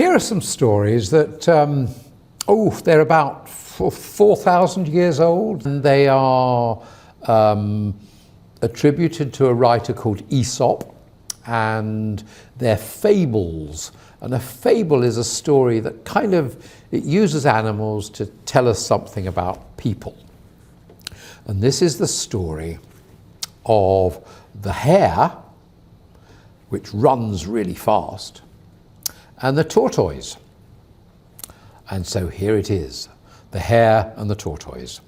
Here are some stories that, they're about 4,000 years old, and they are attributed to a writer called Aesop, and they're fables. And a fable is a story that it uses animals to tell us something about people. And this is the story of the hare, which runs really fast, and the tortoise. And so here it is, the hare and the tortoise.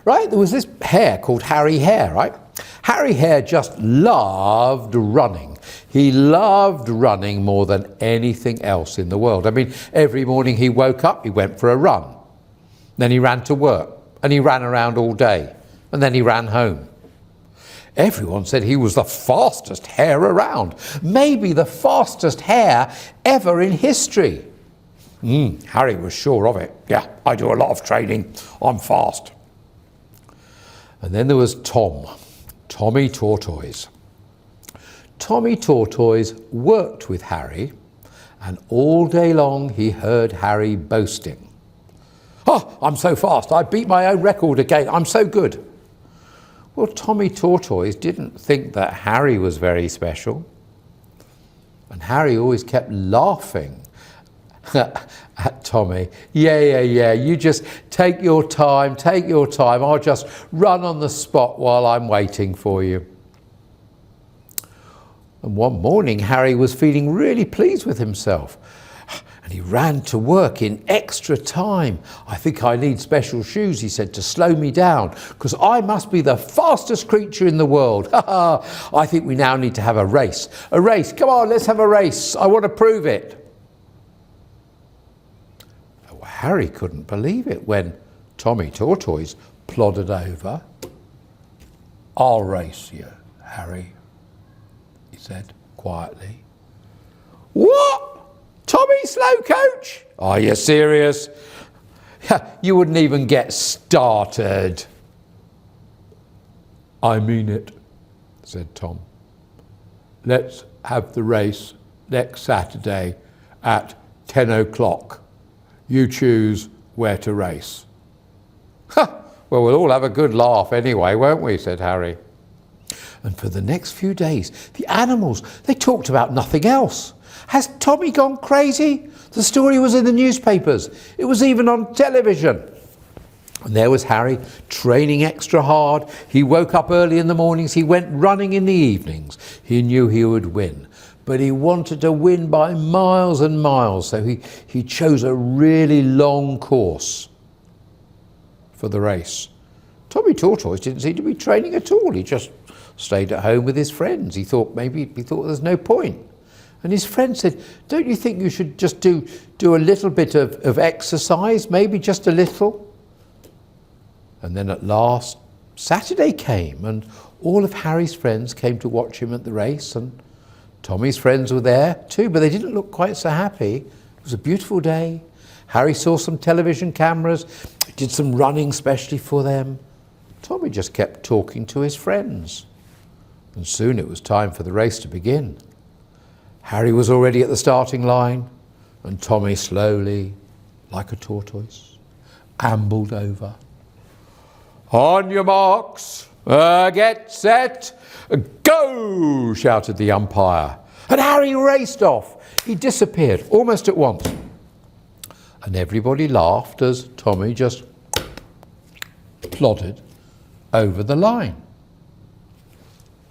Right, there was this hare called Harry Hare, right? Harry Hare just loved running. He loved running more than anything else in the world. I mean, every morning he woke up, he went for a run. Then he ran to work, and he ran around all day, and then he ran home. Everyone said he was the fastest hare around, maybe the fastest hare ever in history. Harry was sure of it. Yeah, I do a lot of training, I'm fast. And then there was Tommy Tortoise. Tommy Tortoise worked with Harry, and all day long he heard Harry boasting. "Oh, I'm so fast, I beat my own record again, I'm so good." Well, Tommy Tortoise didn't think that Harry was very special. And Harry always kept laughing at Tommy. Yeah, you just take your time, I'll just run on the spot while I'm waiting for you. And one morning, Harry was feeling really pleased with himself. And he ran to work in extra time. "I think I need special shoes," he said, "to slow me down, because I must be the fastest creature in the world. I think we now need to have a race. A race, come on, let's have a race. I want to prove it." Well, Harry couldn't believe it when Tommy Tortoise plodded over. "I'll race you, Harry," he said quietly. "What? Tommy Slowcoach? Are you serious? You wouldn't even get started." "I mean it," said Tom. "Let's have the race next Saturday at 10 o'clock. You choose where to race." "Well, we'll all have a good laugh anyway, won't we?" said Harry. And for the next few days, the animals, they talked about nothing else. Has Tommy gone crazy? The story was in the newspapers. It was even on television. And there was Harry, training extra hard. He woke up early in the mornings. He went running in the evenings. He knew he would win. But he wanted to win by miles and miles. So he chose a really long course for the race. Tommy Tortoise didn't seem to be training at all. He just stayed at home with his friends. He thought there's no point. And his friend said, "Don't you think you should just do a little bit of exercise, maybe just a little?" And then at last, Saturday came, and all of Harry's friends came to watch him at the race, and Tommy's friends were there too, but they didn't look quite so happy. It was a beautiful day. Harry saw some television cameras, did some running specially for them. Tommy just kept talking to his friends. And soon it was time for the race to begin. Harry was already at the starting line, and Tommy slowly, like a tortoise, ambled over. "On your marks, get set, go!" shouted the umpire. And Harry raced off. He disappeared almost at once. And everybody laughed as Tommy just plodded over the line.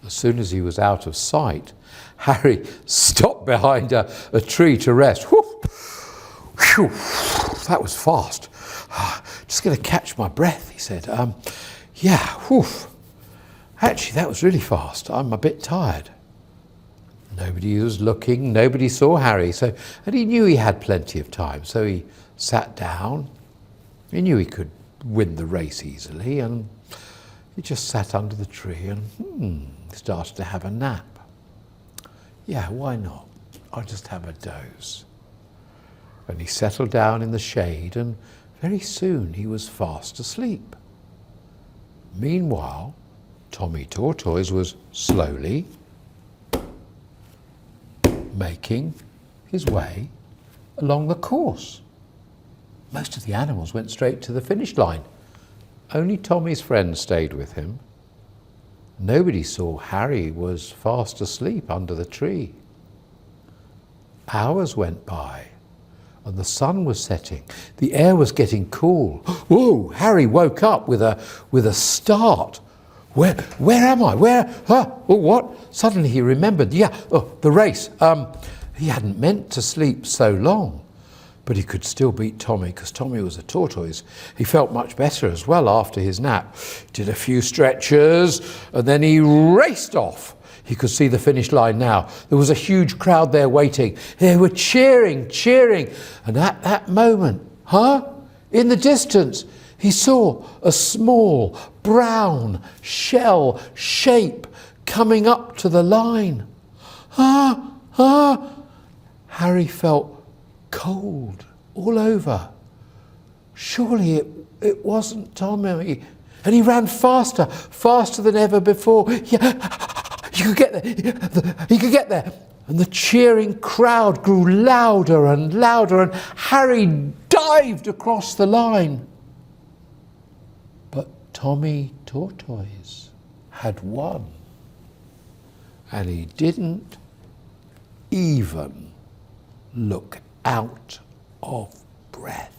As soon as he was out of sight, Harry stopped behind a tree to rest. Whew, that was fast. Just going to catch my breath, he said. Actually, that was really fast. I'm a bit tired. Nobody was looking, nobody saw Harry, and he knew he had plenty of time, so he sat down. He knew he could win the race easily, and he just sat under the tree and started to have a nap. Yeah, why not? I'll just have a doze. And he settled down in the shade, and very soon he was fast asleep. Meanwhile, Tommy Tortoise was slowly making his way along the course. Most of the animals went straight to the finish line. Only Tommy's friend stayed with him. Nobody saw Harry was fast asleep under the tree. Hours went by and the sun was setting. The air was getting cool. Whoa! Harry woke up with a start. Where am I? Oh, what? Suddenly he remembered. The race. He hadn't meant to sleep so long, but he could still beat Tommy because Tommy was a tortoise. He felt much better as well after his nap. Did a few stretches and then he raced off. He could see the finish line now. There was a huge crowd there waiting. They were cheering. And at that moment, in the distance, he saw a small brown shell shape coming up to the line. Harry felt cold all over. Surely it wasn't Tommy. And he ran faster than ever before. He could get there. And the cheering crowd grew louder and Harry dived across the line. But Tommy Tortoise had won. And he didn't even look out of breath.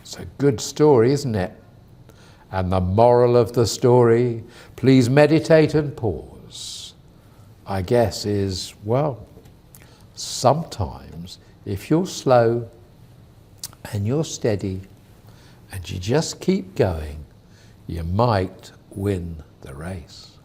It's a good story, isn't it? And the moral of the story, please meditate and pause, I guess is, well, sometimes if you're slow and you're steady and you just keep going, you might win the race.